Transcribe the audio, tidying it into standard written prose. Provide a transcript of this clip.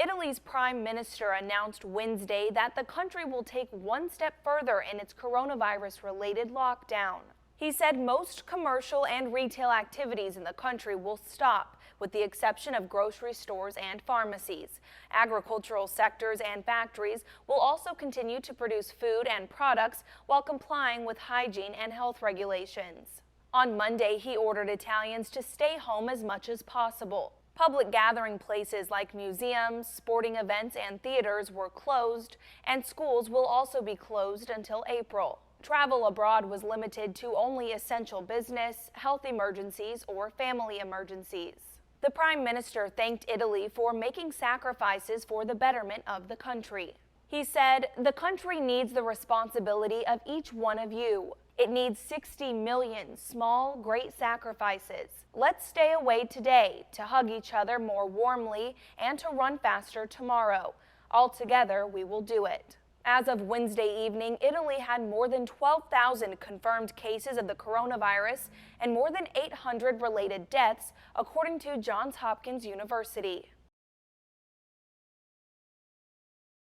Italy's prime minister announced Wednesday that the country will take one step further in its coronavirus-related lockdown. He said most commercial and retail activities in the country will stop, with the exception of grocery stores and pharmacies. Agricultural sectors and factories will also continue to produce food and products while complying with hygiene and health regulations. On Monday, he ordered Italians to stay home as much as possible. Public gathering places like museums, sporting events, and theaters were closed, and schools will also be closed until April. Travel abroad was limited to only essential business, health emergencies, or family emergencies. The Prime Minister thanked Italy for making sacrifices for the betterment of the country. He said, "The country needs the responsibility of each one of you. It needs 60 million small, great sacrifices. Let's stay away today to hug each other more warmly and to run faster tomorrow. All together, we will do it." As of Wednesday evening, Italy had more than 12,000 confirmed cases of the coronavirus and more than 800 related deaths, according to Johns Hopkins University.